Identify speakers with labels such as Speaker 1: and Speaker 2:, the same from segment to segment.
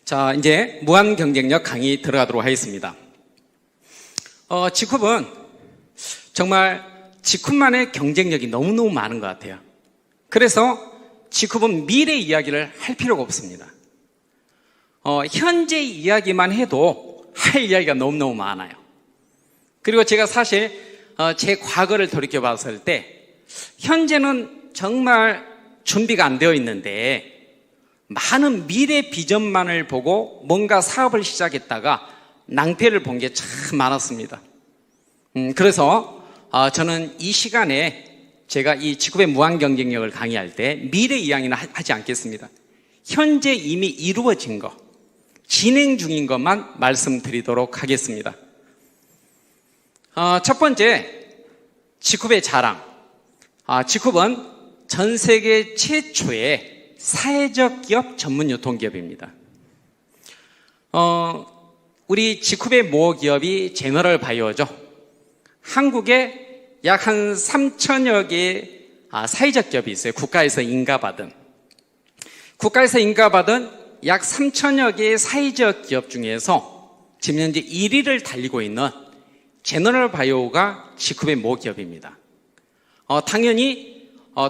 Speaker 1: 자, 이제 무한 경쟁력 강의 들어가도록 하겠습니다. 지쿱은 정말 지쿱만의 경쟁력이 너무너무 많은 것 같아요. 그래서 지쿱은 미래 이야기를 할 필요가 없습니다. 현재 이야기만 해도 할 이야기가 너무너무 많아요. 그리고 제가 사실 제 과거를 돌이켜 봤을 때 현재는 정말 준비가 안 되어 있는데 많은 미래 비전만을 보고 뭔가 사업을 시작했다가 낭패를 본 게 참 많았습니다. 그래서 저는 이 시간에 제가 이 지쿱의 무한 경쟁력을 강의할 때 미래 이야기는 하지 않겠습니다. 현재 이미 이루어진 것, 진행 중인 것만 말씀드리도록 하겠습니다. 첫 번째, 지쿱의 자랑. 지쿱은 전 세계 최초의 사회적 기업 전문 유통기업입니다. 우리 지쿱의 모어 기업이 제너럴 바이오죠. 한국에 약 한 3천여 개의 사회적 기업이 있어요. 국가에서 인가받은 약 3천여 개의 사회적 기업 중에서 지금 현재 1위를 달리고 있는 제너럴 바이오가 지쿱의 모어 기업입니다. 당연히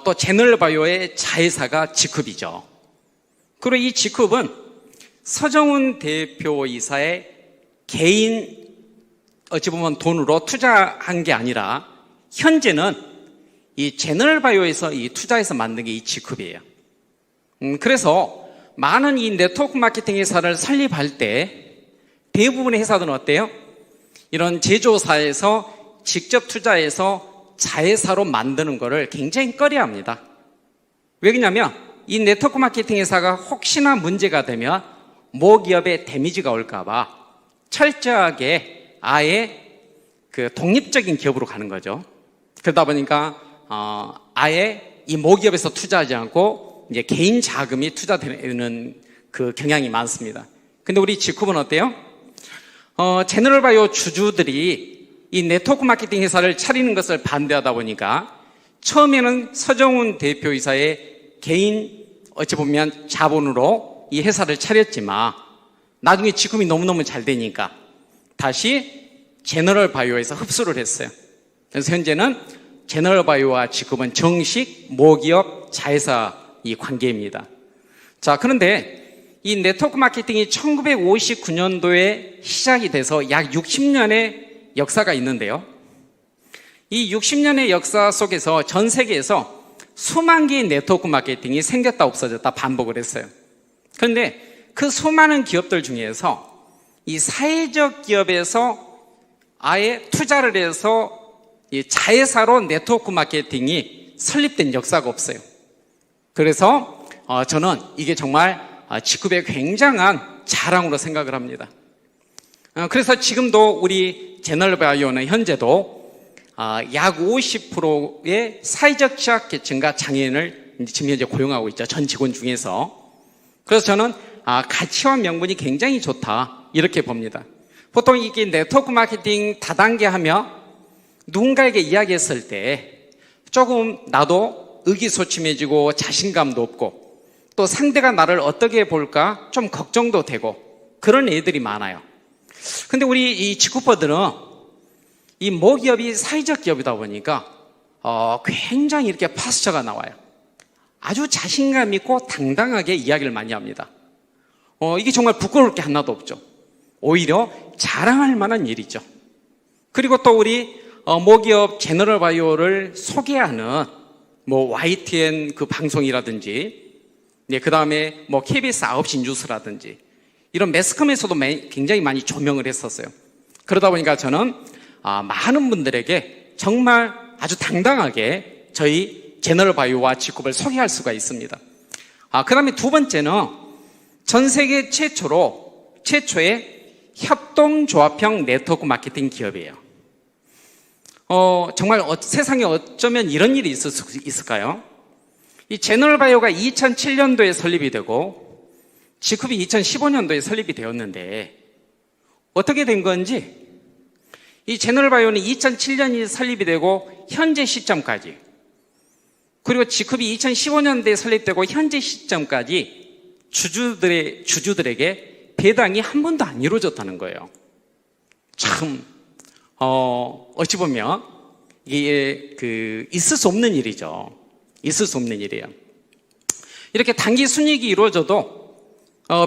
Speaker 1: 또 제너럴 바이오의 자회사가 지쿱이죠. 그리고 이 지쿱은 서정훈 대표이사의 개인 어찌 보면 돈으로 투자한 게 아니라 현재는 이 제너럴 바이오에서 이 투자해서 만든 게 이 지쿱이에요. 그래서 많은 이 네트워크 마케팅 회사를 설립할 때 대부분의 회사들은 어때요? 이런 제조사에서 직접 투자해서 자회사로 만드는 거를 굉장히 꺼려합니다. 왜 그러냐면 이 네트워크 마케팅 회사가 혹시나 문제가 되면 모 기업에 데미지가 올까봐 철저하게 아예 그 독립적인 기업으로 가는 거죠. 그러다 보니까 아예 이 모 기업에서 투자하지 않고 이제 개인 자금이 투자되는 그 경향이 많습니다. 근데 우리 지쿱은 어때요? 제너럴 바이오 주주들이 이 네트워크 마케팅 회사를 차리는 것을 반대하다 보니까 처음에는 서정훈 대표이사의 개인 어찌 보면 자본으로 이 회사를 차렸지만 나중에 지쿱이 너무너무 잘 되니까 다시 제너럴 바이오에서 흡수를 했어요. 그래서 현재는 제너럴 바이오와 지쿱은 정식 모기업 자회사 이 관계입니다. 자, 그런데 이 네트워크 마케팅이 1959년도에 시작이 돼서 약 60년의 역사가 있는데요. 이 60년의 역사 속에서 전 세계에서 수만 개의 네트워크 마케팅이 생겼다 없어졌다 반복을 했어요. 그런데 그 수많은 기업들 중에서 이 사회적 기업에서 아예 투자를 해서 이 자회사로 네트워크 마케팅이 설립된 역사가 없어요. 그래서 저는 이게 정말 지쿱의 굉장한 자랑으로 생각을 합니다. 그래서 지금도 우리 제너럴 바이오는 현재도 약 50%의 사회적 취약계층과 장애인을 지금 현재 고용하고 있죠. 전 직원 중에서. 그래서 저는 가치와 명분이 굉장히 좋다 이렇게 봅니다. 보통 이게 네트워크 마케팅 다단계 하며 누군가에게 이야기했을 때 조금 나도 의기소침해지고 자신감도 없고 또 상대가 나를 어떻게 볼까 좀 걱정도 되고 그런 애들이 많아요. 근데 우리 이 지쿠퍼들은 이 모기업이 사회적 기업이다 보니까 굉장히 이렇게 파스처가 나와요. 아주 자신감 있고 당당하게 이야기를 많이 합니다. 이게 정말 부끄러울 게 하나도 없죠. 오히려 자랑할 만한 일이죠. 그리고 또 우리 모기업 제너럴 바이오를 소개하는 뭐 YTN 그 방송이라든지 그 다음에 뭐 KBS 9시 뉴스라든지 이런 매스컴에서도 굉장히 많이 조명을 했었어요. 그러다 보니까 저는 많은 분들에게 정말 아주 당당하게 저희 제너럴 바이오와 지쿱을 소개할 수가 있습니다. 그 다음에 두 번째는 전 세계 최초의 협동조합형 네트워크 마케팅 기업이에요. 정말 세상에 어쩌면 이런 일이 있을 수 있을까요? 이 제너럴 바이오가 2007년도에 설립이 되고 지쿱이 2015년도에 설립이 되었는데 어떻게 된 건지 이 제너럴 바이오는 2007년이 설립이 되고 현재 시점까지 그리고 지쿱이 2015년도에 설립되고 현재 시점까지 주주들에게 배당이 한 번도 안 이루어졌다는 거예요. 참 어찌 보면 이게 있을 수 없는 일이죠. 있을 수 없는 일이에요. 이렇게 단기 순이익이 이루어져도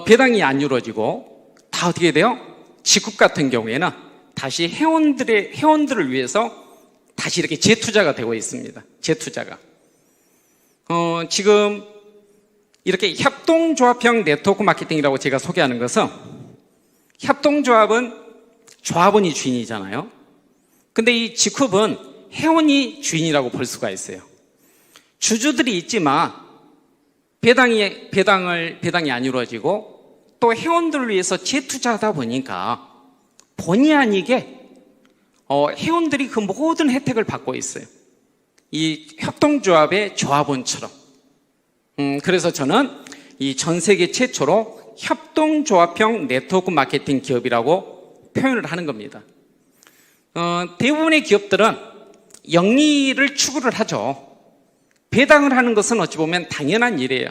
Speaker 1: 배당이 안 이루어지고 다 어떻게 돼요? 직급 같은 경우에는 다시 회원들을 위해서 다시 이렇게 재투자가 되고 있습니다. 재투자가. 지금 이렇게 협동조합형 네트워크 마케팅이라고 제가 소개하는 것은, 협동조합은 조합원이 주인이잖아요. 근데 이 직급은 회원이 주인이라고 볼 수가 있어요. 주주들이 있지만 배당이 안 이루어지고 또 회원들을 위해서 재투자하다 보니까 본의 아니게 회원들이 그 모든 혜택을 받고 있어요. 이 협동조합의 조합원처럼. 그래서 저는 이 전 세계 최초로 협동조합형 네트워크 마케팅 기업이라고 표현을 하는 겁니다. 대부분의 기업들은 영리를 추구를 하죠. 배당을 하는 것은 어찌 보면 당연한 일이에요.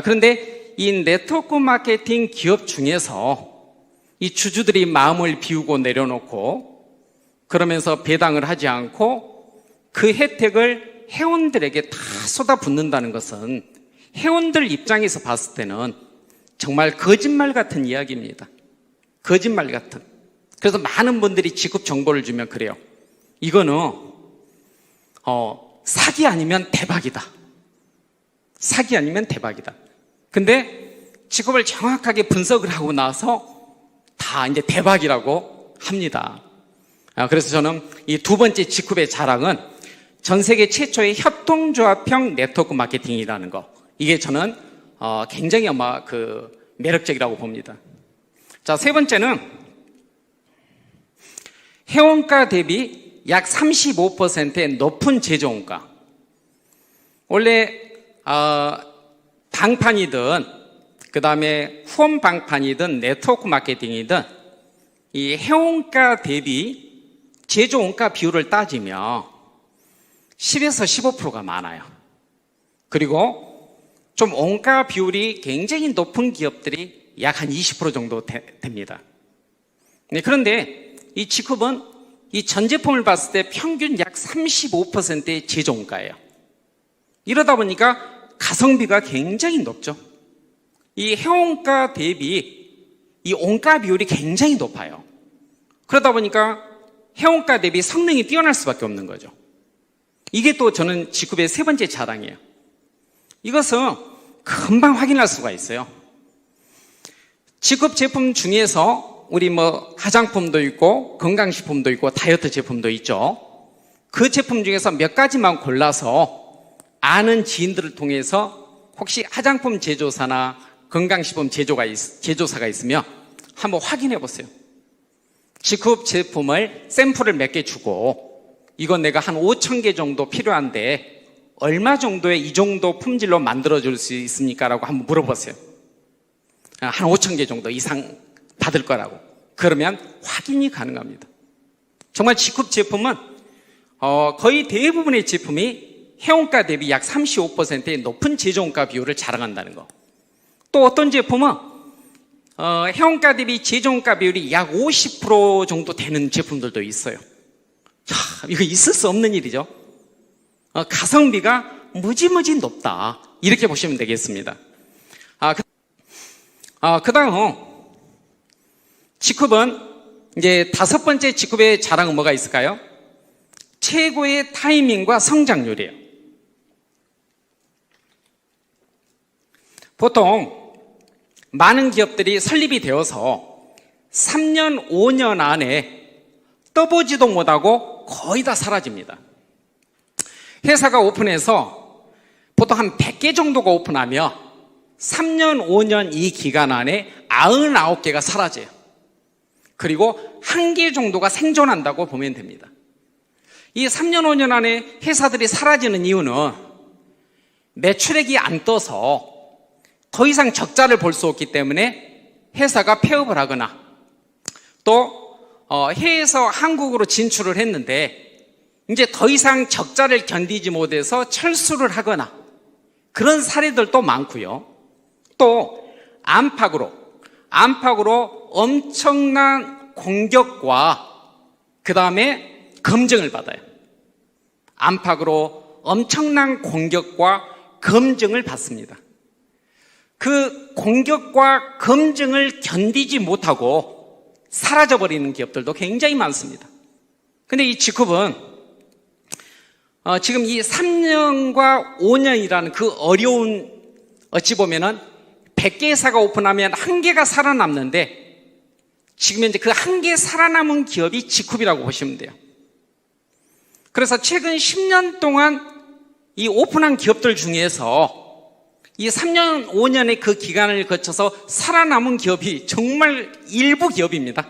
Speaker 1: 그런데 이 네트워크 마케팅 기업 중에서 이 주주들이 마음을 비우고 내려놓고 그러면서 배당을 하지 않고 그 혜택을 회원들에게 다 쏟아붓는다는 것은 회원들 입장에서 봤을 때는 정말 거짓말 같은 이야기입니다. 거짓말 같은. 그래서 많은 분들이 직급 정보를 주면 그래요. 이거는 사기 아니면 대박이다. 사기 아니면 대박이다. 근데 직급을 정확하게 분석을 하고 나서 다 이제 대박이라고 합니다. 그래서 저는 이 두 번째 직급의 자랑은 전 세계 최초의 협동조합형 네트워크 마케팅이라는 거. 이게 저는 굉장히 아마 매력적이라고 봅니다. 자, 세 번째는 회원가 대비 약 35%의 높은 제조원가. 원래 방판이든 그 다음에 후원 방판이든 네트워크 마케팅이든 이 회원가 대비 제조원가 비율을 따지면 10에서 15%가 많아요. 그리고 좀 원가 비율이 굉장히 높은 기업들이 약 한 20% 정도 됩니다. 네, 그런데 이 직급은 이 전 제품을 봤을 때 평균 약 35%의 제조원가예요. 이러다 보니까 가성비가 굉장히 높죠. 이 회원가 대비 이 원가 비율이 굉장히 높아요. 그러다 보니까 회원가 대비 성능이 뛰어날 수밖에 없는 거죠. 이게 또 저는 직급의 세 번째 자랑이에요. 이것은 금방 확인할 수가 있어요. 직급 제품 중에서 우리 화장품도 있고 건강식품도 있고 다이어트 제품도 있죠. 그 제품 중에서 몇 가지만 골라서 아는 지인들을 통해서 혹시 화장품 제조사나 건강식품 제조사가 있으면 한번 확인해 보세요. 직급 제품을 샘플을 몇 개 주고 이건 내가 한 5,000개 정도 필요한데 얼마 정도의 이 정도 품질로 만들어줄 수 있습니까? 라고 한번 물어보세요. 한 5,000개 정도 이상 받을 거라고. 그러면 확인이 가능합니다. 정말 직급 제품은 거의 대부분의 제품이 회원가 대비 약 35%의 높은 제조원가 비율을 자랑한다는 거. 또 어떤 제품은 회원가 대비 제조원가 비율이 약 50% 정도 되는 제품들도 있어요. 이거 있을 수 없는 일이죠. 가성비가 무지무지 높다. 이렇게 보시면 되겠습니다. 그 다음 직급은 이제 다섯 번째 직급의 자랑은 뭐가 있을까요? 최고의 타이밍과 성장률이에요. 보통 많은 기업들이 설립이 되어서 3년, 5년 안에 떠보지도 못하고 거의 다 사라집니다. 회사가 오픈해서 보통 한 100개 정도가 오픈하면 3년, 5년 이 기간 안에 99개가 사라져요. 그리고 1개 정도가 생존한다고 보면 됩니다. 이 3년, 5년 안에 회사들이 사라지는 이유는 매출액이 안 떠서 더 이상 적자를 볼 수 없기 때문에 회사가 폐업을 하거나 또 해외에서 한국으로 진출을 했는데 이제 더 이상 적자를 견디지 못해서 철수를 하거나 그런 사례들도 많고요. 또 안팎으로 안팎으로 엄청난 공격과 그 다음에 검증을 받아요. 안팎으로 엄청난 공격과 검증을 받습니다. 그 공격과 검증을 견디지 못하고 사라져버리는 기업들도 굉장히 많습니다. 근데 이 지쿰은 지금 이 3년과 5년이라는 그 어려운, 어찌 보면은 100개 회사가 오픈하면 1개가 살아남는데 지금 현재 그 1개 살아남은 기업이 지쿰이라고 보시면 돼요. 그래서 최근 10년 동안 이 오픈한 기업들 중에서 이 3년, 5년의 그 기간을 거쳐서 살아남은 기업이 정말 일부 기업입니다.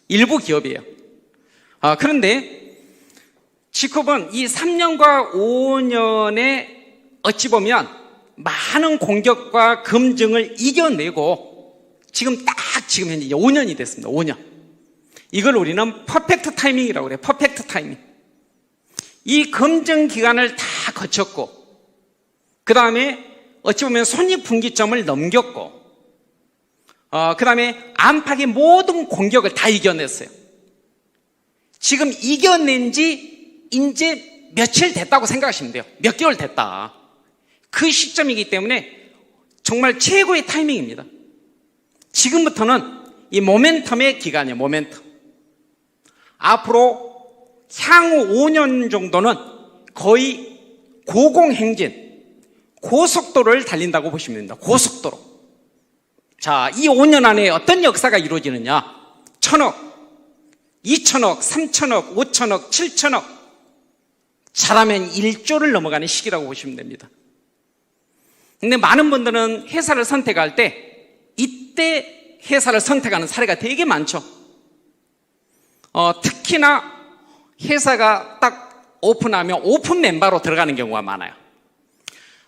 Speaker 1: 일부 기업이에요. 그런데 지쿰은 이 3년과 5년에 어찌 보면 많은 공격과 검증을 이겨내고 지금 현재 5년이 됐습니다. 5년. 이걸 우리는 퍼펙트 타이밍이라고 그래요. 퍼펙트 타이밍. 이 검증 기간을 다 거쳤고 그 다음에 어찌 보면 손익분기점을 넘겼고 그 다음에 안팎의 모든 공격을 다 이겨냈어요. 지금 이겨낸 지 이제 며칠 됐다고 생각하시면 돼요. 몇 개월 됐다. 그 시점이기 때문에 정말 최고의 타이밍입니다. 지금부터는 이 모멘텀의 기간이에요. 모멘텀. 앞으로 향후 5년 정도는 거의 고공행진, 고속도로를 달린다고 보시면 됩니다. 고속도로. 자, 이 5년 안에 어떤 역사가 이루어지느냐? 1,000억, 2,000억, 3,000억, 5,000억, 7,000억, 잘하면 1조를 넘어가는 시기라고 보시면 됩니다. 근데 많은 분들은 회사를 선택할 때 이때 회사를 선택하는 사례가 되게 많죠. 특히나 회사가 딱 오픈하면 오픈 멤버로 들어가는 경우가 많아요.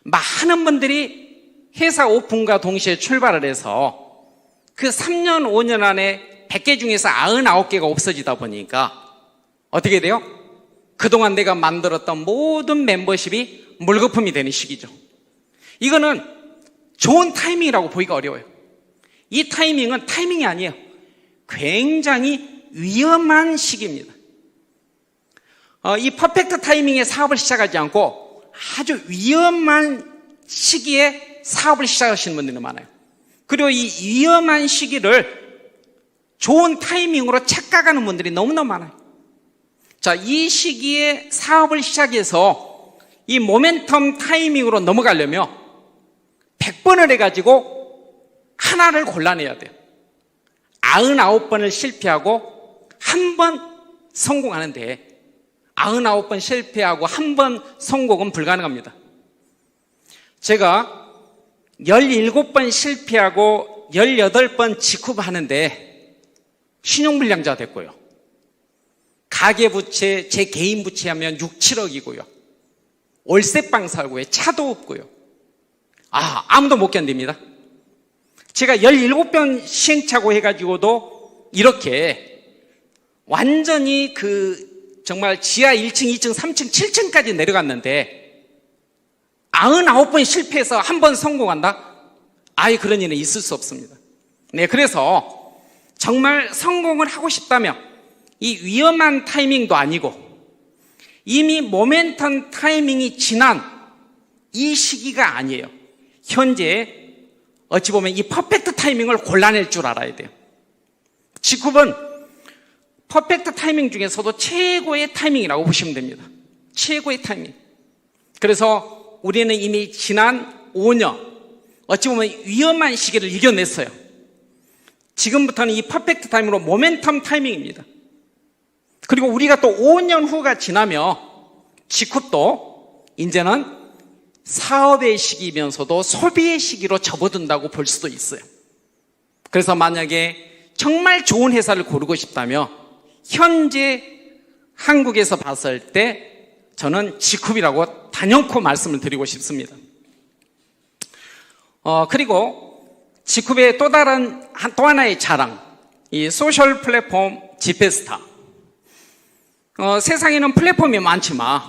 Speaker 1: 많은 분들이 회사 오픈과 동시에 출발을 해서 그 3년, 5년 안에 100개 중에서 99개가 없어지다 보니까 어떻게 돼요? 그동안 내가 만들었던 모든 멤버십이 물거품이 되는 시기죠. 이거는 좋은 타이밍이라고 보기가 어려워요. 이 타이밍은 타이밍이 아니에요. 굉장히 위험한 시기입니다. 이 퍼펙트 타이밍에 사업을 시작하지 않고 아주 위험한 시기에 사업을 시작하시는 분들이 많아요. 그리고 이 위험한 시기를 좋은 타이밍으로 착각하는 분들이 너무나 많아요. 자, 이 시기에 사업을 시작해서 이 모멘텀 타이밍으로 넘어가려면 100번을 해가지고 하나를 골라내야 돼요. 99번을 실패하고 한 번 성공하는데 99번 실패하고 한 번 성공은 불가능합니다. 제가 17번 실패하고 18번 지쿰하는데 신용불량자 됐고요. 가계부채, 제 개인 부채하면 6, 7억이고요. 월세방 살고요. 차도 없고요. 아무도 못 견딥니다. 제가 17번 시행착오 해가지고도 이렇게 완전히 정말 지하 1층, 2층, 3층, 7층까지 내려갔는데 99번 실패해서 한 번 성공한다? 아예 그런 일은 있을 수 없습니다. 네, 그래서 정말 성공을 하고 싶다면 이 위험한 타이밍도 아니고 이미 모멘텀 타이밍이 지난 이 시기가 아니에요. 현재 어찌 보면 이 퍼펙트 타이밍을 골라낼 줄 알아야 돼요. 지쿰은 퍼펙트 타이밍 중에서도 최고의 타이밍이라고 보시면 됩니다. 최고의 타이밍. 그래서 우리는 이미 지난 5년 어찌 보면 위험한 시기를 이겨냈어요. 지금부터는 이 퍼펙트 타이밍으로 모멘텀 타이밍입니다. 그리고 우리가 또 5년 후가 지나면 지쿰도 이제는 사업의 시기이면서도 소비의 시기로 접어든다고 볼 수도 있어요. 그래서 만약에 정말 좋은 회사를 고르고 싶다면 현재 한국에서 봤을 때 저는 지쿰이라고 단연코 말씀을 드리고 싶습니다. 그리고 지쿰의 또 하나의 자랑, 이 소셜 플랫폼 지페스타. 세상에는 플랫폼이 많지만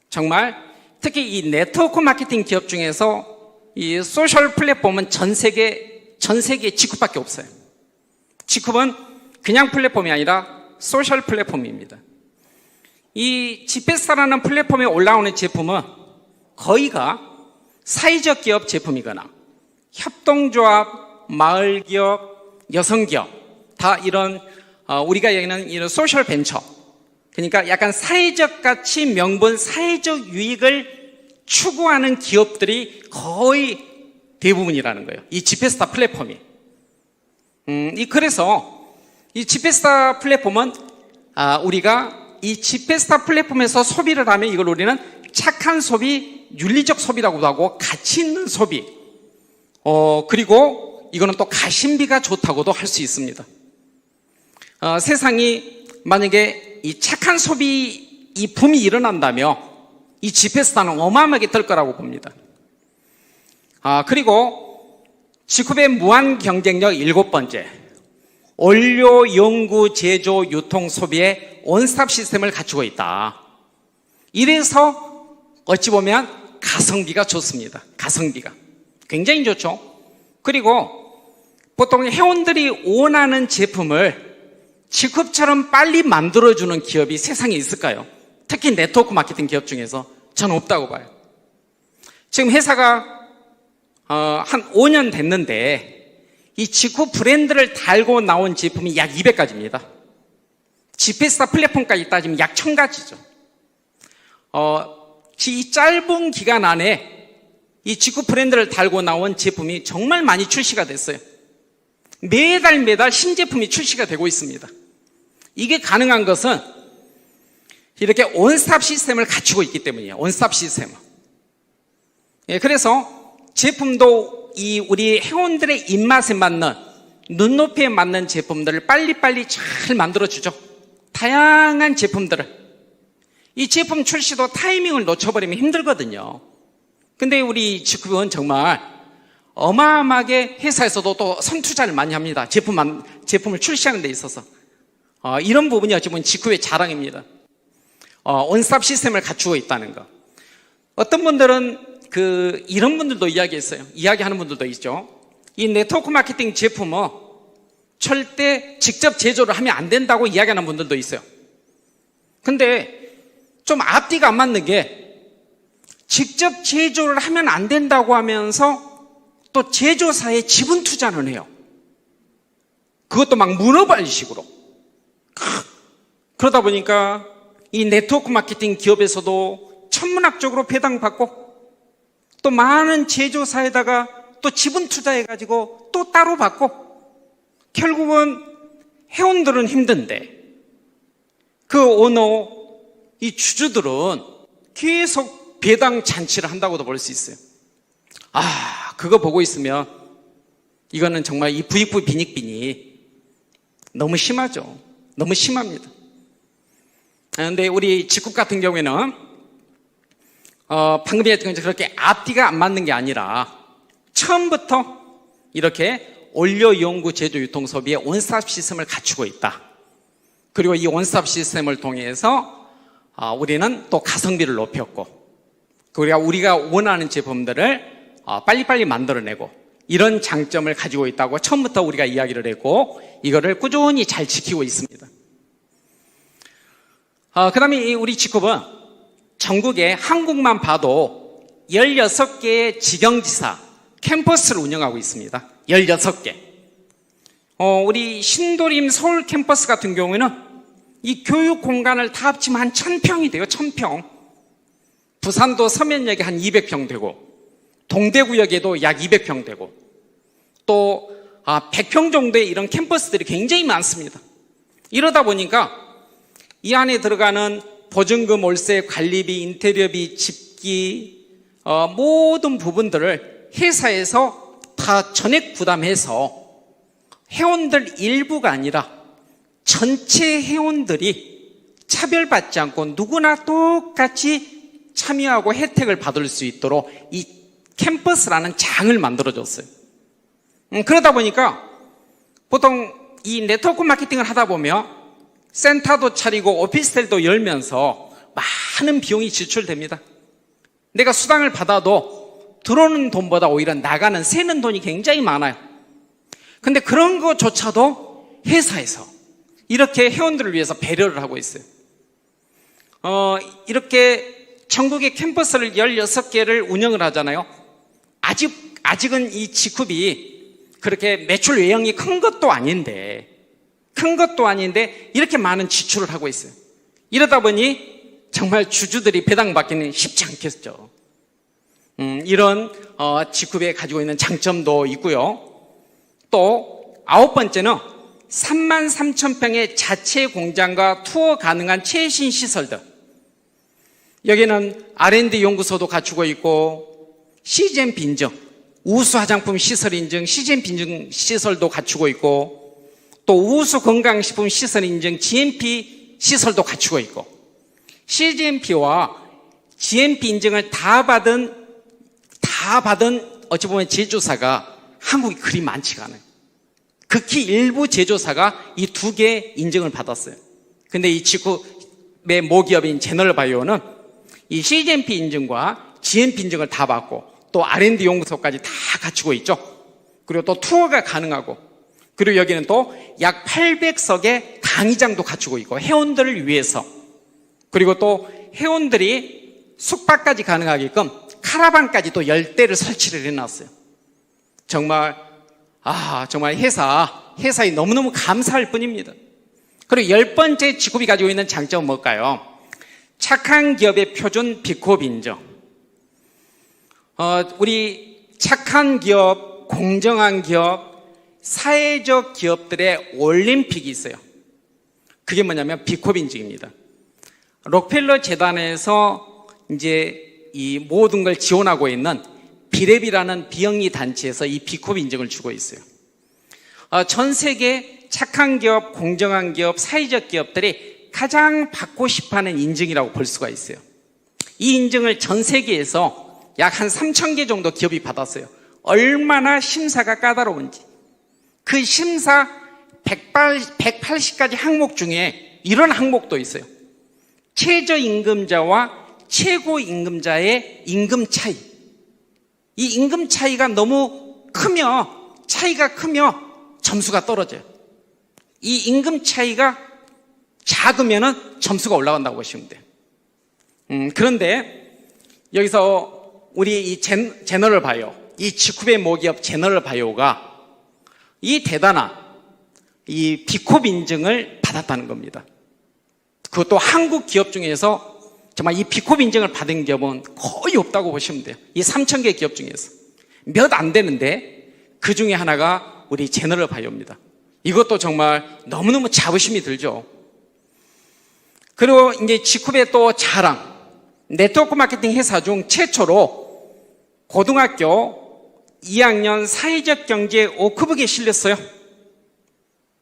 Speaker 1: 정말 특히 이 네트워크 마케팅 기업 중에서 이 소셜 플랫폼은 전 세계 전 세계에 지쿱밖에 없어요. 지쿱은 그냥 플랫폼이 아니라 소셜 플랫폼입니다. 이 지페스타라는 플랫폼에 올라오는 제품은 거의가 사회적 기업 제품이거나 협동조합, 마을기업, 여성기업 다 이런 우리가 얘기하는 이런 소셜 벤처, 그러니까 약간 사회적 가치, 명분, 사회적 유익을 추구하는 기업들이 거의 대부분이라는 거예요. 이 지페스타 플랫폼이. 그래서 이 지페스타 플랫폼은 우리가 이 지페스타 플랫폼에서 소비를 하면 이걸 우리는 착한 소비, 윤리적 소비라고도 하고 가치 있는 소비. 그리고 이거는 또 가심비가 좋다고도 할 수 있습니다. 세상이 만약에 이 착한 소비 이 붐이 일어난다면 이 지페스타는 어마어마하게 될 거라고 봅니다. 그리고 지쿱의 무한 경쟁력 7번째, 원료, 연구, 제조, 유통, 소비의 원스톱 시스템을 갖추고 있다. 이래서 어찌 보면 가성비가 좋습니다. 가성비가 굉장히 좋죠. 그리고 보통 회원들이 원하는 제품을 지쿱처럼 빨리 만들어주는 기업이 세상에 있을까요? 특히 네트워크 마케팅 기업 중에서 저는 없다고 봐요. 지금 회사가 한 5년 됐는데 이 지쿱 브랜드를 달고 나온 제품이 약 200가지입니다. 지페스타 플랫폼까지 따지면 약 1000가지죠. 이 짧은 기간 안에 이 지쿱 브랜드를 달고 나온 제품이 정말 많이 출시가 됐어요. 매달 신제품이 출시가 되고 있습니다. 이게 가능한 것은 이렇게 원스톱 시스템을 갖추고 있기 때문이에요. 원스톱 시스템. 그래서 제품도 이 우리 회원들의 입맛에 맞는, 눈높이에 맞는 제품들을 빨리빨리 잘 만들어주죠. 다양한 제품들을. 이 제품 출시도 타이밍을 놓쳐버리면 힘들거든요. 근데 우리 지쿱은 정말 어마어마하게 회사에서도 또 선투자를 많이 합니다. 제품을 출시하는 데 있어서. 이런 부분이 어찌 보면 지쿱의 자랑입니다. 원스톱 시스템을 갖추고 있다는 거. 어떤 분들은 이런 분들도 이야기하는 분들도 있죠. 이 네트워크 마케팅 제품은 절대 직접 제조를 하면 안 된다고 이야기하는 분들도 있어요. 근데 좀 앞뒤가 안 맞는 게, 직접 제조를 하면 안 된다고 하면서 또 제조사에 지분 투자는 해요. 그것도 막 문어발식으로. 그러다 보니까 이 네트워크 마케팅 기업에서도 천문학적으로 배당받고, 또 많은 제조사에다가 또 지분 투자해가지고 또 따로 받고, 결국은 회원들은 힘든데 그 오너, 이 주주들은 계속 배당 잔치를 한다고도 볼 수 있어요. 그거 보고 있으면 이거는 정말 이 부익부 빈익빈이 너무 심하죠. 너무 심합니다. 그런데 우리 지쿱 같은 경우에는 방금 얘기했던 것처럼 그렇게 앞뒤가 안 맞는 게 아니라 처음부터 이렇게 원료, 연구, 제조, 유통, 소비의 원스톱 시스템을 갖추고 있다. 그리고 이 원스톱 시스템을 통해서 우리는 또 가성비를 높였고, 우리가 원하는 제품들을 빨리빨리 만들어내고, 이런 장점을 가지고 있다고 처음부터 우리가 이야기를 했고, 이거를 꾸준히 잘 지키고 있습니다. 그 다음에 우리 지쿱은 전국에 한국만 봐도 16개의 직영지사 캠퍼스를 운영하고 있습니다. 16개. 우리 신도림 서울 캠퍼스 같은 경우에는 이 교육 공간을 다 합치면 한 1000평이 돼요. 1000평. 부산도 서면역에 한 200평 되고, 동대구역에도 약 200평 되고, 또 100평 정도의 이런 캠퍼스들이 굉장히 많습니다. 이러다 보니까 이 안에 들어가는 보증금, 월세, 관리비, 인테리어비, 집기, 모든 부분들을 회사에서 다 전액 부담해서 회원들 일부가 아니라 전체 회원들이 차별받지 않고 누구나 똑같이 참여하고 혜택을 받을 수 있도록 이 캠퍼스라는 장을 만들어줬어요. 그러다 보니까 보통 이 네트워크 마케팅을 하다 보면 센터도 차리고 오피스텔도 열면서 많은 비용이 지출됩니다. 내가 수당을 받아도 들어오는 돈보다 오히려 나가는, 새는 돈이 굉장히 많아요. 근데 그런 것조차도 회사에서 이렇게 회원들을 위해서 배려를 하고 있어요. 이렇게 전국의 캠퍼스를 16개를 운영을 하잖아요. 아직은 이 G룹이 그렇게 매출 외형이 큰 것도 아닌데 이렇게 많은 지출을 하고 있어요. 이러다 보니 정말 주주들이 배당받기는 쉽지 않겠죠. 이런 G룹에 가지고 있는 장점도 있고요. 또 9번째는 33,000평의 자체 공장과 투어 가능한 최신 시설들. 여기는 R&D 연구소도 갖추고 있고 CGMP 인증, 우수 화장품 시설 인증, CGMP 인증 시설도 갖추고 있고 또 우수 건강식품 시설 인증 GMP 시설도 갖추고 있고 CGMP와 GMP 인증을 다 받은 어찌 보면 제조사가 한국이 그리 많지가 않아요. 극히 일부 제조사가 이 두 개 인증을 받았어요. 근데 이 G룹의 모기업인 제너럴바이오는 이 CGMP 인증과 GMP 인증을 다 받고 또 R&D 연구소까지 다 갖추고 있죠. 그리고 또 투어가 가능하고 그리고 여기는 또 약 800석의 강의장도 갖추고 있고 회원들을 위해서 그리고 또 회원들이 숙박까지 가능하게끔 카라반까지 또 10대를 설치를 해놨어요. 정말 회사에 너무너무 감사할 뿐입니다. 그리고 10번째 G룹이 가지고 있는 장점은 뭘까요? 착한 기업의 표준 B코업 인정. 우리 착한 기업, 공정한 기업, 사회적 기업들의 올림픽이 있어요. 그게 뭐냐면 B코업 인증입니다. 록펠러 재단에서 이제 이 모든 걸 지원하고 있는 비랩이라는 비영리 단체에서 이 B코업 인증을 주고 있어요. 전 세계 착한 기업, 공정한 기업, 사회적 기업들이 가장 받고 싶어하는 인증이라고 볼 수가 있어요. 이 인증을 전 세계에서 약 한 3,000개 정도 기업이 받았어요. 얼마나 심사가 까다로운지. 그 심사 180가지 항목 중에 이런 항목도 있어요. 최저임금자와 최고임금자의 임금 차이. 이 임금 차이가 너무 차이가 크면 점수가 떨어져요. 이 임금 차이가 작으면은 점수가 올라간다고 보시면 돼요. 그런데 여기서 우리 이 제너럴바이오, 이 G룹의 모기업 제너럴바이오가 이 대단한 이 B코업 인증을 받았다는 겁니다. 그것도 한국 기업 중에서 정말 이 B코업 인증을 받은 기업은 거의 없다고 보시면 돼요. 이 3,000개 기업 중에서 몇 안 되는데 그 중에 하나가 우리 제너럴바이오입니다. 이것도 정말 너무너무 자부심이 들죠. 그리고 이제 G룹의 또 자랑, 네트워크 마케팅 회사 중 최초로 고등학교 2학년 사회적 경제 5급에 실렸어요.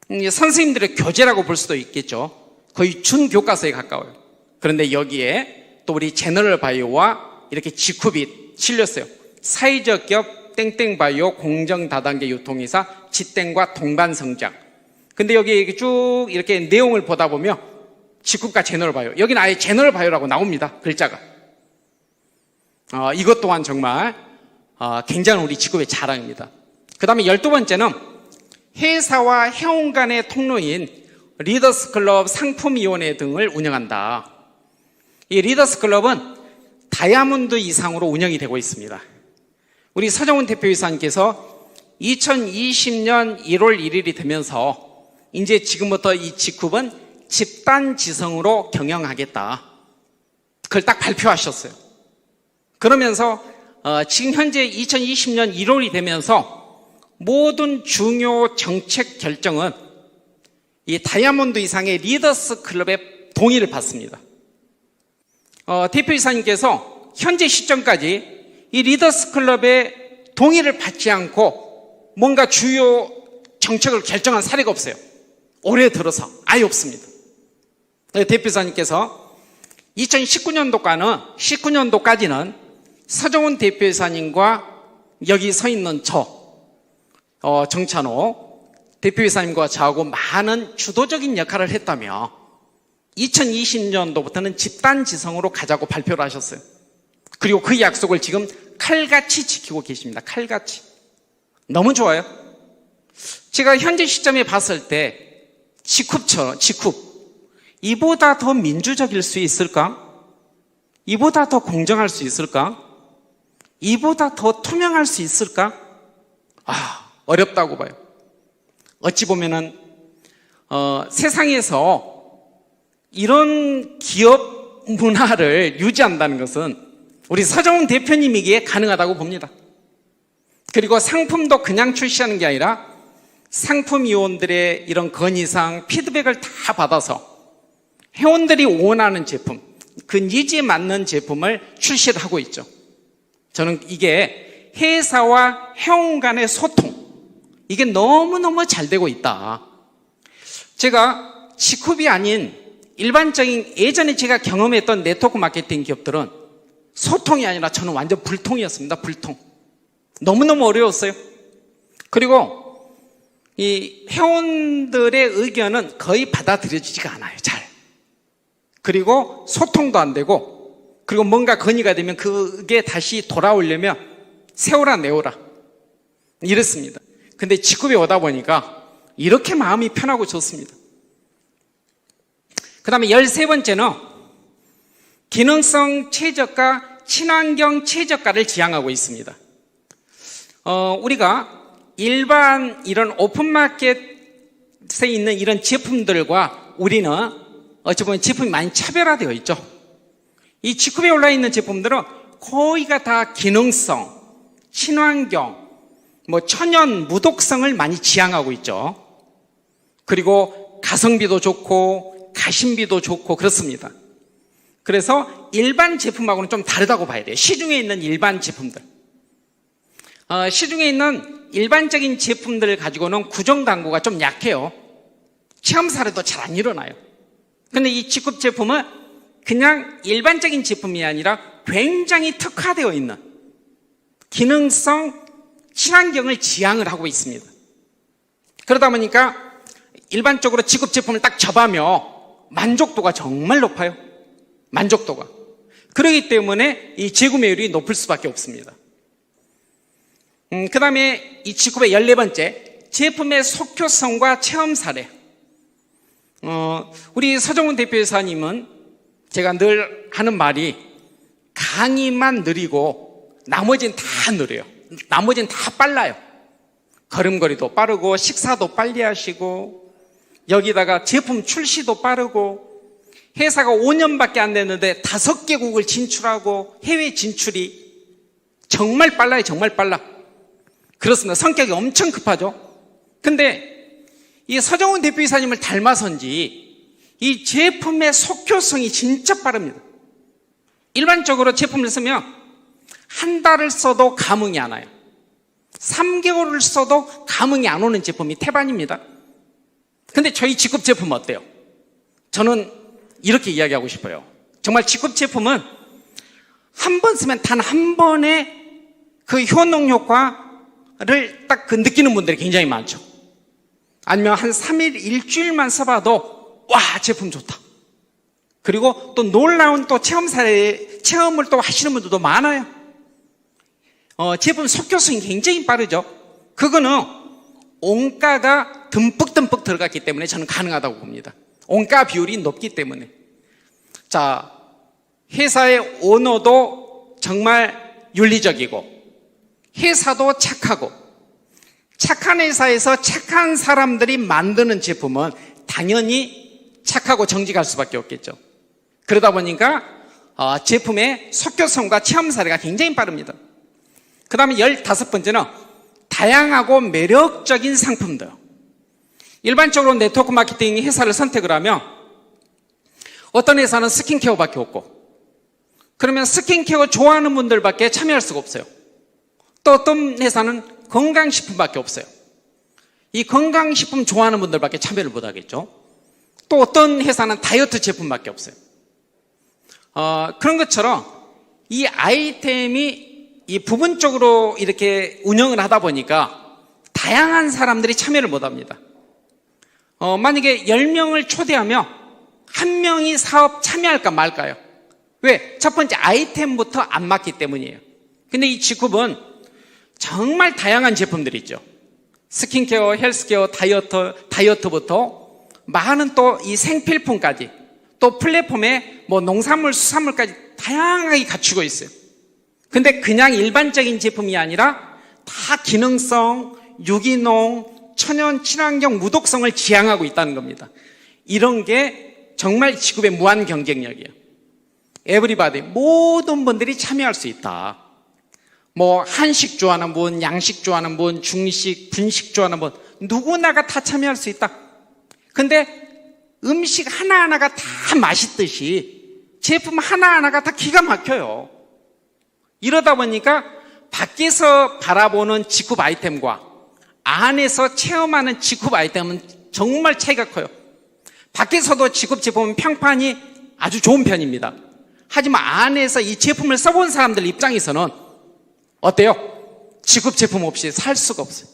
Speaker 1: 선생님들의 교재라고 볼 수도 있겠죠. 거의 준교과서에 가까워요. 그런데 여기에 또 우리 제너럴바이오와 이렇게 G룹이 실렸어요. 사회적 기업 땡땡바이오 공정다단계 유통회사 지땡과 동반성장. 근데 여기 쭉 이렇게 내용을 보다 보면 G룹과 제너럴바이오, 여기는 아예 제너럴바이오라고 나옵니다. 글자가. 이것 또한 정말 굉장한 우리 G룹의 자랑입니다. 그 다음에 12번째는 회사와 회원 간의 통로인 리더스클럽 상품위원회 등을 운영한다. 이 리더스클럽은 다이아몬드 이상으로 운영이 되고 있습니다. 우리 서정훈 대표이사님께서 2020년 1월 1일이 되면서 이제 지금부터 이 G룹은 집단지성으로 경영하겠다. 그걸 딱 발표하셨어요. 그러면서 지금 현재 2020년 1월이 되면서 모든 중요 정책 결정은 이 다이아몬드 이상의 리더스 클럽의 동의를 받습니다. 대표이사님께서 현재 시점까지 이 리더스 클럽의 동의를 받지 않고 뭔가 주요 정책을 결정한 사례가 없어요. 올해 들어서 아예 없습니다. 대표이사님께서 2019년도까지는 서정훈 대표이사님과 여기 서 있는 정찬호 대표이사님과 저하고 많은 주도적인 역할을 했다며 2020년도부터는 집단지성으로 가자고 발표를 하셨어요. 그리고 그 약속을 지금 칼같이 지키고 계십니다. 칼같이. 너무 좋아요. 제가 현재 시점에 봤을 때 직쿱 이보다 더 민주적일 수 있을까? 이보다 더 공정할 수 있을까? 이보다 더 투명할 수 있을까? 어렵다고 봐요. 어찌 보면은 세상에서 이런 기업 문화를 유지한다는 것은 우리 서정훈 대표님에게 가능하다고 봅니다. 그리고 상품도 그냥 출시하는 게 아니라 상품위원들의 이런 건의사항, 피드백을 다 받아서 회원들이 원하는 제품, 그 니즈에 맞는 제품을 출시를 하고 있죠. 저는 이게 회사와 회원 간의 소통, 이게 너무너무 잘 되고 있다. 제가 직쿱이 아닌 일반적인 예전에 제가 경험했던 네트워크 마케팅 기업들은 소통이 아니라 저는 완전 불통이었습니다. 불통. 너무너무 어려웠어요. 그리고 이 회원들의 의견은 거의 받아들여지지가 않아요. 잘. 그리고 소통도 안 되고, 그리고 뭔가 건의가 되면 그게 다시 돌아오려면 세워라 내워라 이랬습니다. 근데 직쿱에 오다 보니까 이렇게 마음이 편하고 좋습니다. 그 다음에 13번째는 기능성 최저가, 친환경 최저가를 지향하고 있습니다. 우리가 일반 이런 오픈마켓에 있는 이런 제품들과 우리는 어찌 보면 제품이 많이 차별화되어 있죠. 이 직쿱에 올라 있는 제품들은 거의가 다 기능성, 친환경, 천연, 무독성을 많이 지향하고 있죠. 그리고 가성비도 좋고 가심비도 좋고 그렇습니다. 그래서 일반 제품하고는 좀 다르다고 봐야 돼요. 시중에 있는 일반 제품들. 시중에 있는 일반적인 제품들을 가지고는 구정 광고가 좀 약해요. 체험 사례도 잘 안 일어나요. 근데 이 직쿱 제품은 그냥 일반적인 제품이 아니라 굉장히 특화되어 있는 기능성, 친환경을 지향을 하고 있습니다. 그러다 보니까 일반적으로 직쿱 제품을 딱 접하면 만족도가 정말 높아요. 만족도가. 그렇기 때문에 이 재구매율이 높을 수밖에 없습니다. 그 다음에 이 직쿱의 14번째, 제품의 속효성과 체험 사례. 우리 서정훈 대표이사님은 제가 늘 하는 말이 강의만 느리고 나머지는 다 느려요. 나머지는 다 빨라요. 걸음걸이도 빠르고 식사도 빨리 하시고 여기다가 제품 출시도 빠르고 회사가 5년밖에 안 됐는데 5개국을 진출하고 해외 진출이 정말 빨라요. 정말 빨라. 그렇습니다. 성격이 엄청 급하죠. 근데 이 서정훈 대표이사님을 닮아서인지 이 제품의 속효성이 진짜 빠릅니다. 일반적으로 제품을 쓰면 한 달을 써도 감흥이 안 와요. 3개월을 써도 감흥이 안 오는 제품이 태반입니다. 근데 저희 직쿱 제품은 어때요? 저는 이렇게 이야기하고 싶어요. 정말 직쿱 제품은 한 번 쓰면 단 한 번의 그 효능 효과를 딱 그 느끼는 분들이 굉장히 많죠. 아니면 한 3일, 일주일만 써봐도 와, 제품 좋다. 그리고 또 놀라운 또 체험을 또 하시는 분들도 많아요. 제품 속효성이 굉장히 빠르죠. 그거는 원가가 듬뿍듬뿍 들어갔기 때문에 저는 가능하다고 봅니다. 원가 비율이 높기 때문에. 자, 회사의 오너도 정말 윤리적이고 회사도 착하고 착한 회사에서 착한 사람들이 만드는 제품은 당연히 착하고 정직할 수밖에 없겠죠. 그러다 보니까 제품의 속효성과 체험 사례가 굉장히 빠릅니다. 그 다음에 15번째는 다양하고 매력적인 상품들. 일반적으로 네트워크 마케팅 회사를 선택을 하면 어떤 회사는 스킨케어밖에 없고, 그러면 스킨케어 좋아하는 분들밖에 참여할 수가 없어요. 또 어떤 회사는 건강식품밖에 없어요. 이 건강식품 좋아하는 분들밖에 참여를 못하겠죠. 또 어떤 회사는 다이어트 제품밖에 없어요. 그런 것처럼 이 아이템이 이 부분적으로 이렇게 운영을 하다 보니까 다양한 사람들이 참여를 못합니다. 만약에 10명을 초대하면 한 명이 사업 참여할까 말까요? 왜? 첫 번째 아이템부터 안 맞기 때문이에요. 근데 이 직쿱은 정말 다양한 제품들이 있죠. 스킨케어, 헬스케어, 다이어트부터 많은 또 이 생필품까지 또 플랫폼에 뭐 농산물, 수산물까지 다양하게 갖추고 있어요. 근데 그냥 일반적인 제품이 아니라 다 기능성, 유기농, 천연, 친환경, 무독성을 지향하고 있다는 겁니다. 이런 게 정말 지급의 무한 경쟁력이에요. 에브리바디, 모든 분들이 참여할 수 있다. 뭐 한식 좋아하는 분, 양식 좋아하는 분, 중식, 분식 좋아하는 분, 누구나가 다 참여할 수 있다. 근데 음식 하나하나가 다 맛있듯이 제품 하나하나가 다 기가 막혀요. 이러다 보니까 밖에서 바라보는 직급 아이템과 안에서 체험하는 직급 아이템은 정말 차이가 커요. 밖에서도 직급 제품은 평판이 아주 좋은 편입니다. 하지만 안에서 이 제품을 써본 사람들 입장에서는 어때요? 직급 제품 없이 살 수가 없어요.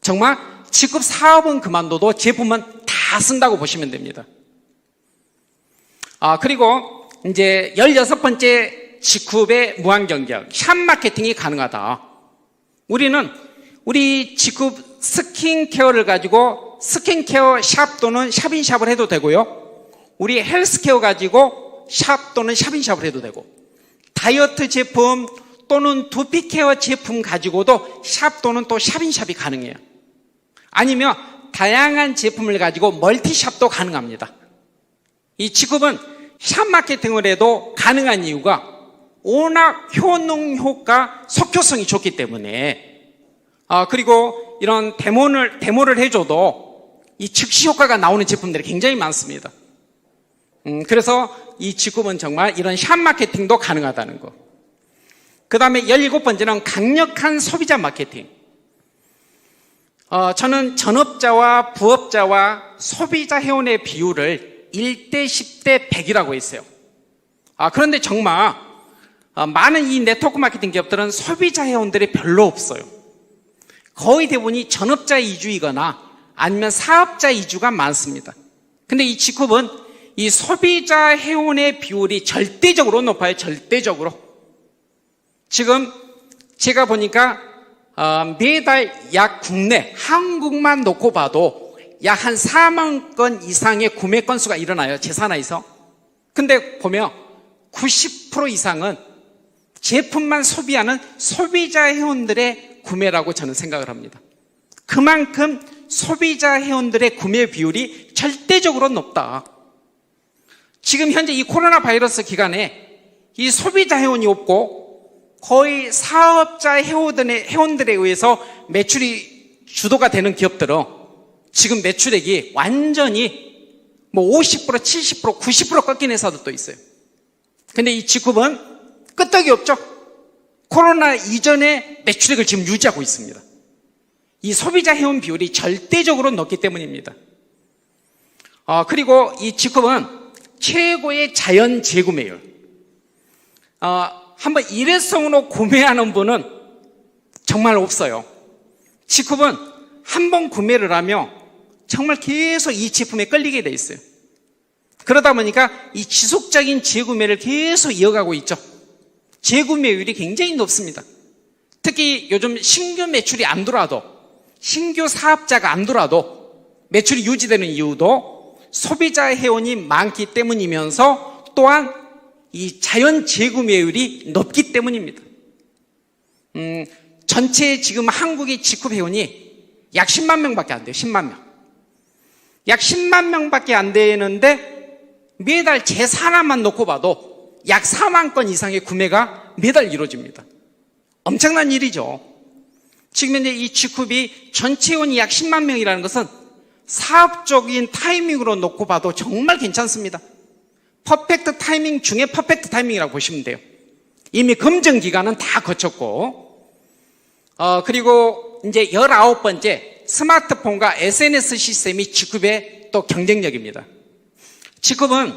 Speaker 1: 정말 직급 사업은 그만둬도 제품은 다 쓴다고 보시면 됩니다. 그리고 이제 16번째 직급의 무한 경쟁, 샵 마케팅이 가능하다. 우리 직급 스킨케어를 가지고 스킨케어 샵 또는 샵인샵을 해도 되고요. 우리 헬스케어 가지고 샵 또는 샵인샵을 해도 되고, 다이어트 제품 또는 두피케어 제품 가지고도 샵 또는 또 샵인샵이 가능해요. 아니면 다양한 제품을 가지고 멀티샵도 가능합니다. 이 직급은 샵 마케팅을 해도 가능한 이유가 워낙 효능, 효과, 속효성이 좋기 때문에, 그리고 이런 데모를 해줘도 이 즉시 효과가 나오는 제품들이 굉장히 많습니다. 그래서 이 직급은 정말 이런 샵 마케팅도 가능하다는 거. 그 다음에 17번째는 강력한 소비자 마케팅. 저는 전업자와 부업자와 소비자 회원의 비율을 1대 10대 100이라고 했어요. 그런데 정말 많은 이 네트워크 마케팅 기업들은 소비자 회원들이 별로 없어요. 거의 대부분이 전업자 이주이거나 아니면 사업자 이주가 많습니다. 근데 이 직급은 이 소비자 회원의 비율이 절대적으로 높아요. 절대적으로. 지금 제가 보니까 매달 약 국내 한국만 놓고 봐도 약 한 4만 건 이상의 구매 건수가 일어나요. 제 산하에서. 근데 보면 90% 이상은 제품만 소비하는 소비자 회원들의 구매라고 저는 생각을 합니다. 그만큼 소비자 회원들의 구매 비율이 절대적으로 높다. 지금 현재 이 코로나 바이러스 기간에 이 소비자 회원이 없고 거의 사업자 회원들에 의해서 매출이 주도가 되는 기업들은 지금 매출액이 완전히 뭐 50%, 70%, 90% 꺾인 회사도 있어요. 근데 이 직급은 끄떡이 없죠. 코로나 이전의 매출액을 지금 유지하고 있습니다. 이 소비자 회원 비율이 절대적으로 높기 때문입니다. 그리고 이 직급은 최고의 자연 재구매율. 한번 일회성으로 구매하는 분은 정말 없어요. 직급은 한 번 구매를 하면 정말 계속 이 제품에 끌리게 돼 있어요. 그러다 보니까 이 지속적인 재구매를 계속 이어가고 있죠. 재구매율이 굉장히 높습니다. 특히 요즘 신규 매출이 안 들어와도, 신규 사업자가 안 들어와도 매출이 유지되는 이유도 소비자 회원이 많기 때문이면서 또한 이 자연 재구매율이 높기 때문입니다. 전체 지금 한국의 직급 회원이 약 10만 명밖에 안 돼요. 10만 명. 약 10만 명밖에 안 되는데 매달 제 산하만 놓고 봐도 약 4만 건 이상의 구매가 매달 이루어집니다. 엄청난 일이죠. 지금 현재 이 직급이 전체 회원이 약 10만 명이라는 것은 사업적인 타이밍으로 놓고 봐도 정말 괜찮습니다. 퍼펙트 타이밍 중에 퍼펙트 타이밍이라고 보시면 돼요. 이미 검증 기간은 다 거쳤고, 그리고 이제 19번째, 스마트폰과 SNS 시스템이 직급의 또 경쟁력입니다. 직급은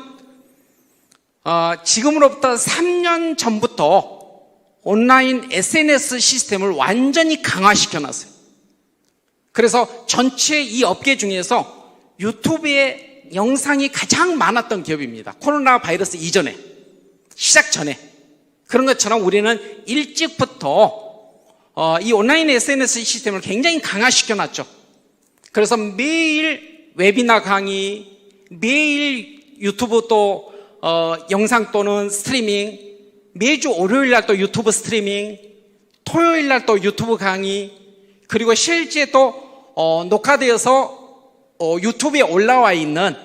Speaker 1: 지금으로부터 3년 전부터 온라인 SNS 시스템을 완전히 강화시켜 놨어요. 그래서 전체 이 업계 중에서 유튜브에 영상이 가장 많았던 기업입니다. 코로나 바이러스 이전에, 시작 전에. 그런 것처럼 우리는 일찍부터 이 온라인 SNS 시스템을 굉장히 강화시켜놨죠. 그래서 매일 웨비나 강의, 매일 유튜브 또 영상 또는 스트리밍, 매주 월요일 날 또 유튜브 스트리밍, 토요일 날 또 유튜브 강의, 그리고 실제 또 녹화되어서 유튜브에 올라와 있는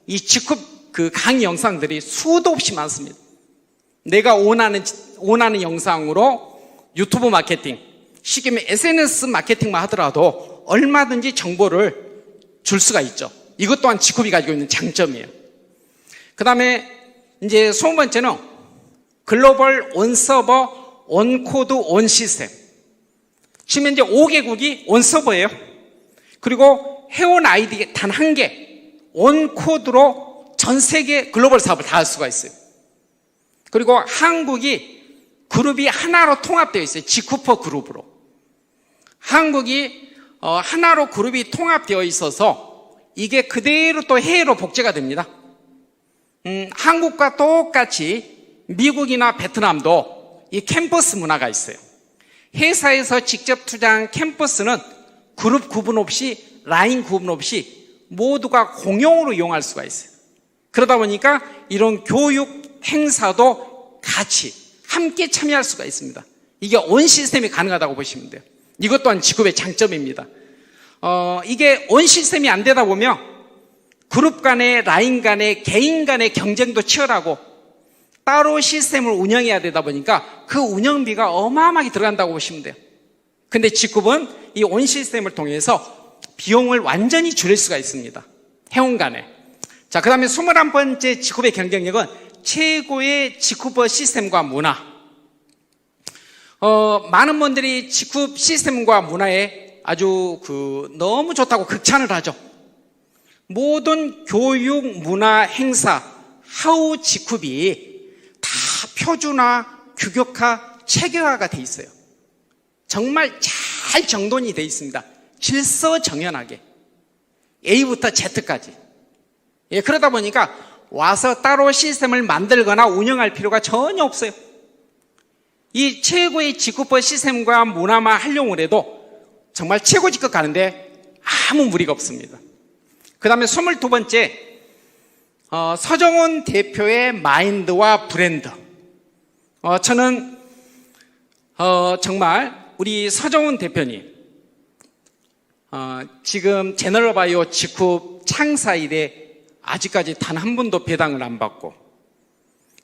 Speaker 1: 이 직후 그 강의 영상들이 수도 없이 많습니다. 내가 원하는 영상으로 유튜브 마케팅, 쉽게 말하면 SNS 마케팅만 하더라도 얼마든지 정보를 줄 수가 있죠. 이것 또한 직후비 가지고 있는 장점이에요. 그 다음에 이제 20번째는 글로벌 온 서버, 온 코드, 온 시스템. 지금 현재 5개국이 온 서버예요. 그리고 회원 아이디 단 한 개, 온 코드로 전 세계 글로벌 사업을 다 할 수가 있어요. 그리고 한국이 그룹이 하나로 통합되어 있어요. 지쿠퍼 그룹으로. 한국이 하나로 그룹이 통합되어 있어서 이게 그대로 또 해외로 복제가 됩니다. 한국과 똑같이 미국이나 베트남도 이 캠퍼스 문화가 있어요. 회사에서 직접 투자한 캠퍼스는 그룹 구분 없이, 라인 구분 없이 모두가 공용으로 이용할 수가 있어요. 그러다 보니까 이런 교육 행사도 같이 함께 참여할 수가 있습니다. 이게 온 시스템이 가능하다고 보시면 돼요. 이것 또한 직업의 장점입니다. 이게 온 시스템이 안 되다 보면 그룹 간의, 라인 간의, 개인 간의 경쟁도 치열하고 따로 시스템을 운영해야 되다 보니까 그 운영비가 어마어마하게 들어간다고 보시면 돼요. 근데 직급은 이 온 시스템을 통해서 비용을 완전히 줄일 수가 있습니다. 회원 간에. 자, 그 다음에 21번째 직급의 경쟁력은 최고의 직급 시스템과 문화. 많은 분들이 직급 시스템과 문화에 아주 너무 좋다고 극찬을 하죠. 모든 교육, 문화, 행사, 하우 직급이 다 표준화, 규격화, 체계화가 돼 있어요. 정말 잘 정돈이 돼 있습니다. 질서정연하게 A부터 Z까지. 그러다 보니까 와서 따로 시스템을 만들거나 운영할 필요가 전혀 없어요. 이 최고의 직급법 시스템과 문화만 활용을 해도 정말 최고 직급 가는데 아무 무리가 없습니다. 그 다음에 22번째 서정훈 대표의 마인드와 브랜드. 저는 정말 우리 서정훈 대표님 지금 제너럴바이오 직후 창사 이래 아직까지 단 한 번도 배당을 안 받고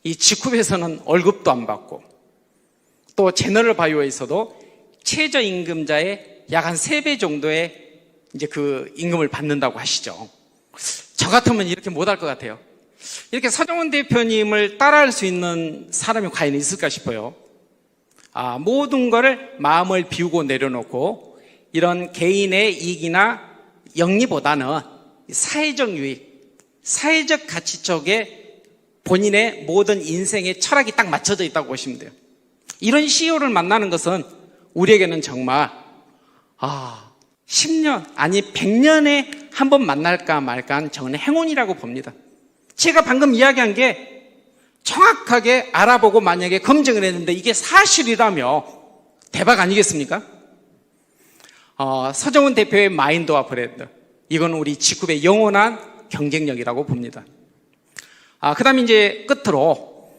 Speaker 1: 이 직후에서는 월급도 안 받고 또 제너럴바이오에서도 최저임금자의 약 한 3배 정도의 이제 그 임금을 받는다고 하시죠. 저 같으면 이렇게 못할 것 같아요. 이렇게 서정훈 대표님을 따라할 수 있는 사람이 과연 있을까 싶어요. 모든 거를 마음을 비우고 내려놓고 이런 개인의 이익이나 영리보다는 사회적 유익, 사회적 가치 쪽에 본인의 모든 인생의 철학이 딱 맞춰져 있다고 보시면 돼요. 이런 CEO를 만나는 것은 우리에게는 정말 10년 아니 100년에 한 번 만날까 말까 저는 행운이라고 봅니다. 제가 방금 이야기한 게 정확하게 알아보고 만약에 검증을 했는데 이게 사실이라며 대박 아니겠습니까? 서정훈 대표의 마인드와 브랜드, 이건 우리 직급의 영원한 경쟁력이라고 봅니다. 그 다음에 이제 끝으로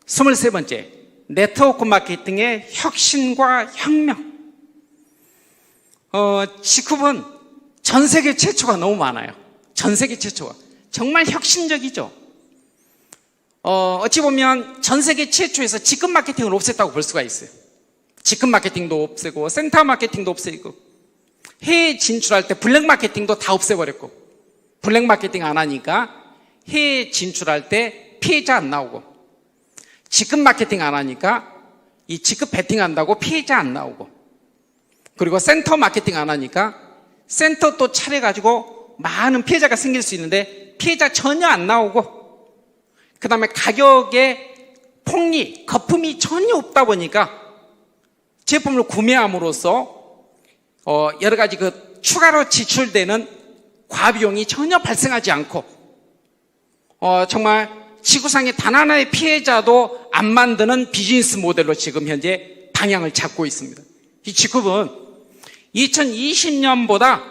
Speaker 1: 23번째 네트워크 마케팅의 혁신과 혁명. 직급은 전 세계 최초가 너무 많아요. 전 세계 최초가 정말 혁신적이죠. 어찌 보면 전 세계 최초에서 직급 마케팅을 없앴다고 볼 수가 있어요. 직급 마케팅도 없애고 센터 마케팅도 없애고 해외 진출할 때 블랙 마케팅도 다 없애버렸고, 블랙 마케팅 안 하니까 해외 진출할 때 피해자 안 나오고, 직급 마케팅 안 하니까 이 직급 베팅 한다고 피해자 안 나오고, 그리고 센터 마케팅 안 하니까 센터 또 차려가지고 많은 피해자가 생길 수 있는데 피해자 전혀 안 나오고, 그 다음에 가격에 폭리, 거품이 전혀 없다 보니까 제품을 구매함으로써 여러 가지 추가로 지출되는 과비용이 전혀 발생하지 않고 정말 지구상의 단 하나의 피해자도 안 만드는 비즈니스 모델로 지금 현재 방향을 잡고 있습니다. 이 G룹은 2020년보다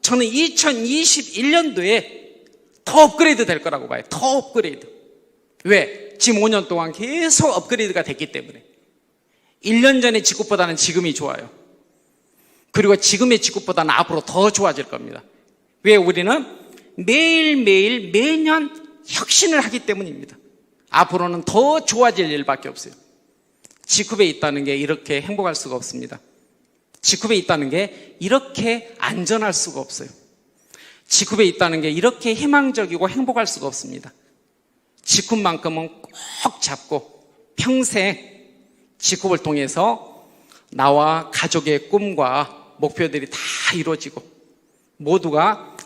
Speaker 1: 저는 2021년도에 더 업그레이드 될 거라고 봐요. 더 업그레이드. 왜? 지금 5년 동안 계속 업그레이드가 됐기 때문에. 1년 전의 G룹보다는 지금이 좋아요. 그리고 지금의 G룹보다는 앞으로 더 좋아질 겁니다. 왜? 우리는 매일매일 매년 혁신을 하기 때문입니다. 앞으로는 더 좋아질 일밖에 없어요. G룹에 있다는 게 이렇게 행복할 수가 없습니다. G룹에 있다는 게 이렇게 안전할 수가 없어요. G룹에 있다는 게 이렇게 희망적이고 행복할 수가 없습니다. G룹만큼은 꼭 잡고 평생 G룹을 통해서 나와 가족의 꿈과 목표들이 다 이루어지고 모두가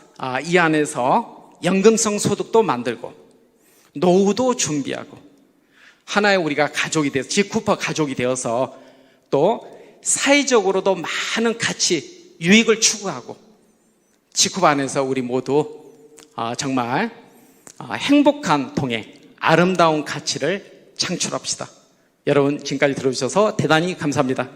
Speaker 1: 이 안에서 연금성 소득도 만들고 노후도 준비하고 하나의 우리가 가족이 돼서 G룹과 가족이 되어서 또 사회적으로도 많은 가치, 유익을 추구하고 G룹 안에서 우리 모두 정말 행복한 동행, 아름다운 가치를 창출합시다. 여러분 지금까지 들어주셔서 대단히 감사합니다.